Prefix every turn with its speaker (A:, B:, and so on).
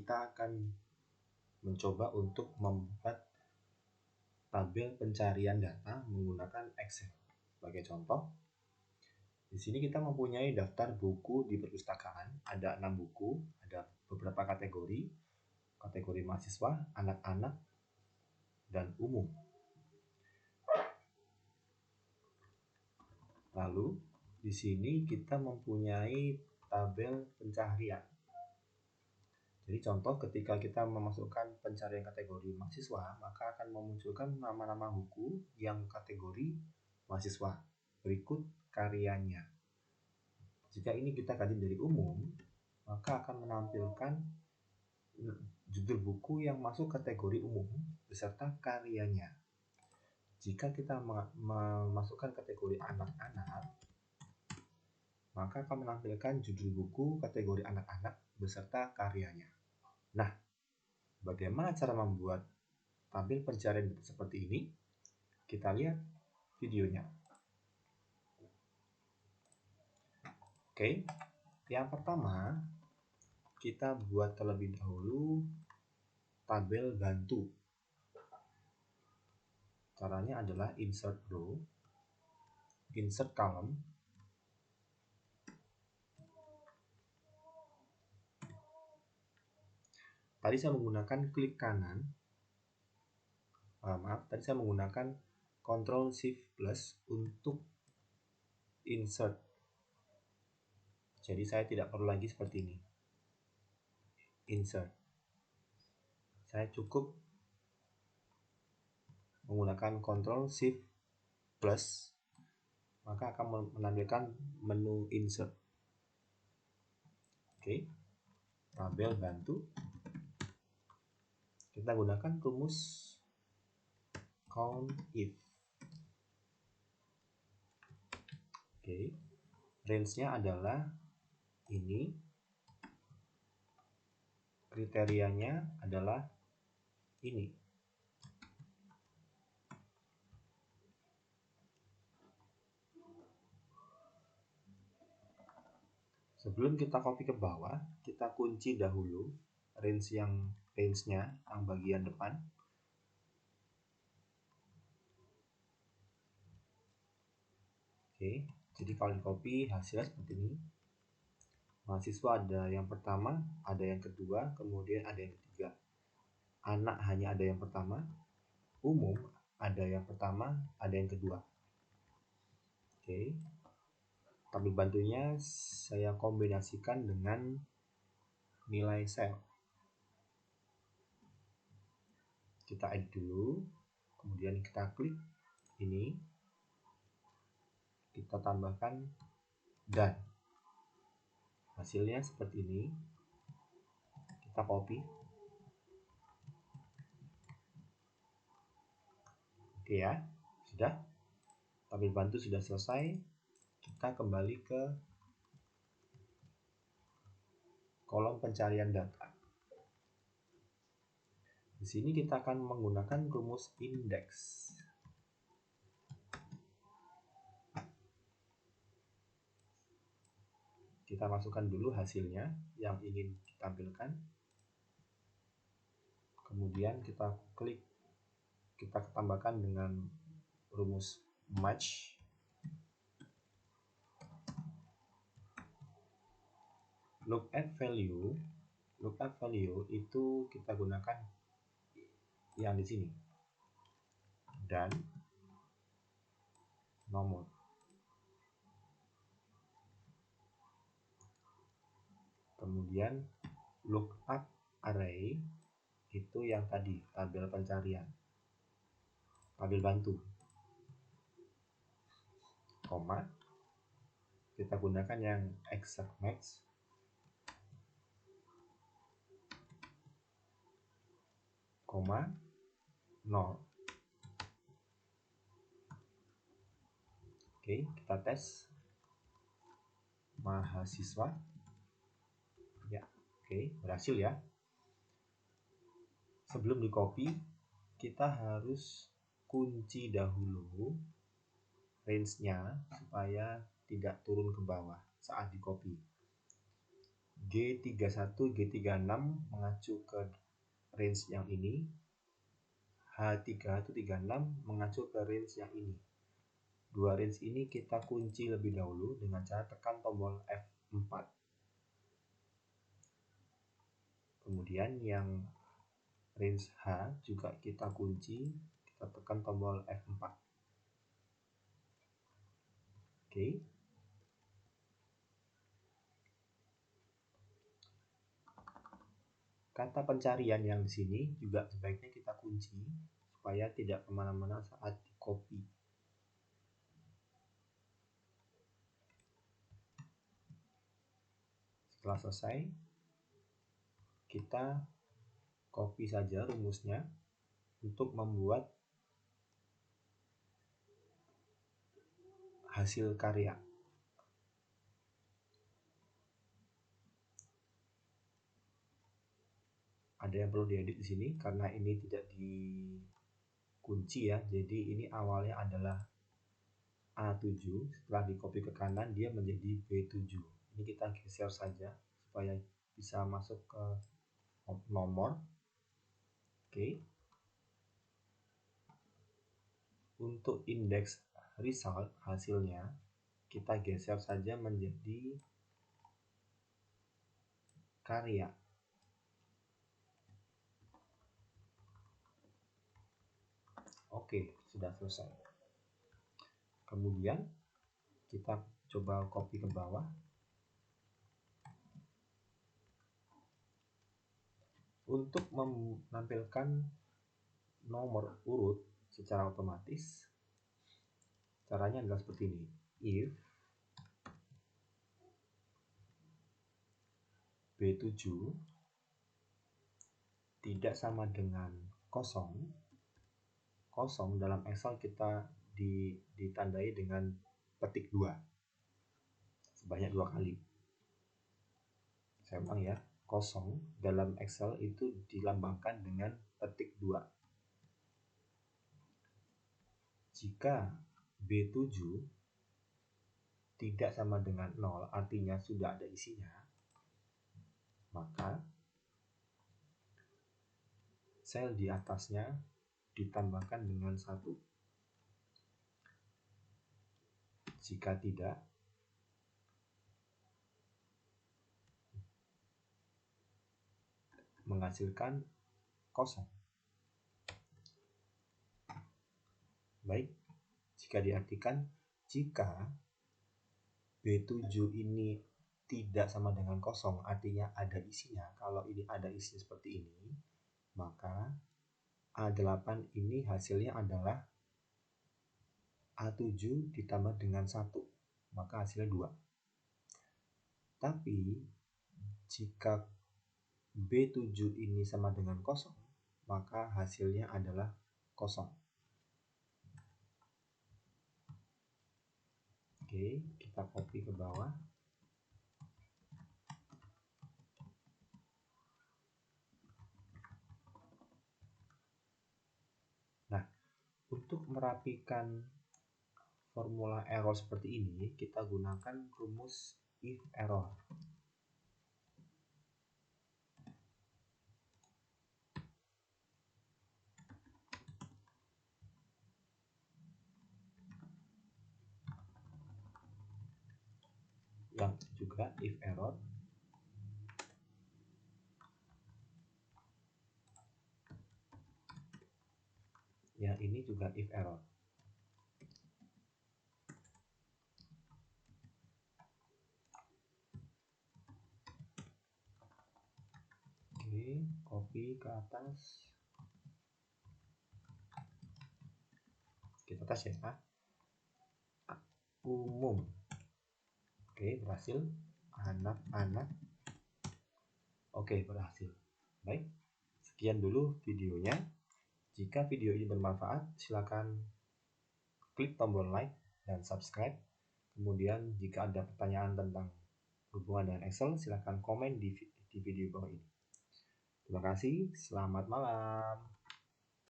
A: kita akan mencoba untuk membuat tabel pencarian data menggunakan Excel. Sebagai contoh, di sini kita mempunyai daftar buku di perpustakaan, ada 6 buku, ada beberapa kategori mahasiswa, anak-anak, dan umum. Lalu di sini kita mempunyai tabel pencarian. Jadi contoh, ketika kita memasukkan pencarian kategori mahasiswa, maka akan memunculkan nama-nama buku yang kategori mahasiswa. Berikut karyanya. Jika ini kita kaji dari umum, maka akan menampilkan judul buku yang masuk kategori umum beserta karyanya. Jika kita memasukkan kategori anak-anak, maka akan menampilkan judul buku kategori anak-anak beserta karyanya. Nah, bagaimana cara membuat tabel pencarian seperti ini? Kita lihat videonya. Oke, yang pertama kita buat terlebih dahulu tabel bantu. Caranya adalah insert row, insert column, tadi saya menggunakan klik kanan, tadi saya menggunakan Ctrl Shift Plus untuk insert. Jadi saya tidak perlu lagi seperti ini. Insert. Saya cukup menggunakan Ctrl Shift Plus, maka akan menampilkan menu insert. Oke. Tabel bantu. Kita gunakan rumus count if. Oke. Range-nya adalah ini. Kriterianya adalah ini. Sebelum kita copy ke bawah, kita kunci dahulu range-nya yang bagian depan. Oke, jadi kalau di copy hasilnya seperti ini. Mahasiswa ada yang pertama, ada yang kedua, kemudian ada yang ketiga. Anak hanya ada yang pertama, umum ada yang pertama, ada yang kedua. Oke. Tabel bantunya saya kombinasikan dengan nilai sel. Kita edit dulu, kemudian kita klik ini, kita tambahkan dan. Hasilnya seperti ini. Kita copy. Oke ya, sudah. Tabel bantu sudah selesai. Kita kembali ke kolom pencarian data. Di sini kita akan menggunakan rumus indeks. Kita masukkan dulu hasilnya yang ingin ditampilkan. Kemudian kita klik, kita tambahkan dengan rumus match. Look at value itu kita gunakan yang di sini. Dan nomor. Kemudian lookup array itu yang tadi, tabel pencarian, tabel bantu. Koma, kita gunakan yang exact match. Koma 0. Oke, kita tes mahasiswa. Ya, oke, berhasil ya. Sebelum di copy, kita harus kunci dahulu range-nya supaya tidak turun ke bawah saat di copy. G31, G36 mengacu ke range yang ini. H3 itu 36 mengacu ke range yang ini. Dua range ini kita kunci lebih dahulu dengan cara tekan tombol F4. Kemudian yang range H juga kita kunci, kita tekan tombol F4. Oke. Kata pencarian yang di sini juga sebaiknya kita kunci supaya tidak kemana-mana saat di copy. Setelah selesai, kita copy saja rumusnya untuk membuat hasil karya. Ada yang perlu diedit di sini karena ini tidak dikunci ya. Jadi ini awalnya adalah A7, setelah di copy ke kanan dia menjadi B7. Ini kita geser saja supaya bisa masuk ke nomor. Oke. Untuk indeks result hasilnya kita geser saja menjadi karya. Oke, sudah selesai. Kemudian kita coba copy ke bawah. Untuk menampilkan nomor urut secara otomatis, caranya adalah seperti ini. If B7 tidak sama dengan 0, dalam Excel kita ditandai dengan petik 2 sebanyak 2 kali. Saya ulang ya, 0 dalam Excel itu dilambangkan dengan petik 2. Jika B7 tidak sama dengan 0, artinya sudah ada isinya, maka sel di atasnya ditambahkan dengan 1. Jika tidak, menghasilkan 0. Baik, jika diartikan jika B7 ini tidak sama dengan 0, artinya ada isinya. Kalau ini ada isinya seperti ini, maka A8 ini hasilnya adalah A7 ditambah dengan 1, maka hasilnya 2. Tapi jika B7 ini sama dengan 0, maka hasilnya adalah 0. Oke, kita copy ke bawah. Nah, untuk merapikan formula error seperti ini, kita gunakan rumus if error. Yang juga if error. Yang ini juga if error. Oke, copy ke atas. Kita tes ya. Umum. Oke, berhasil. Anak-anak. Oke, berhasil. Baik, sekian dulu videonya. Jika video ini bermanfaat, silakan klik tombol like dan subscribe. Kemudian jika ada pertanyaan tentang hubungan dengan Excel, silakan komen di video bawah ini. Terima kasih, selamat malam.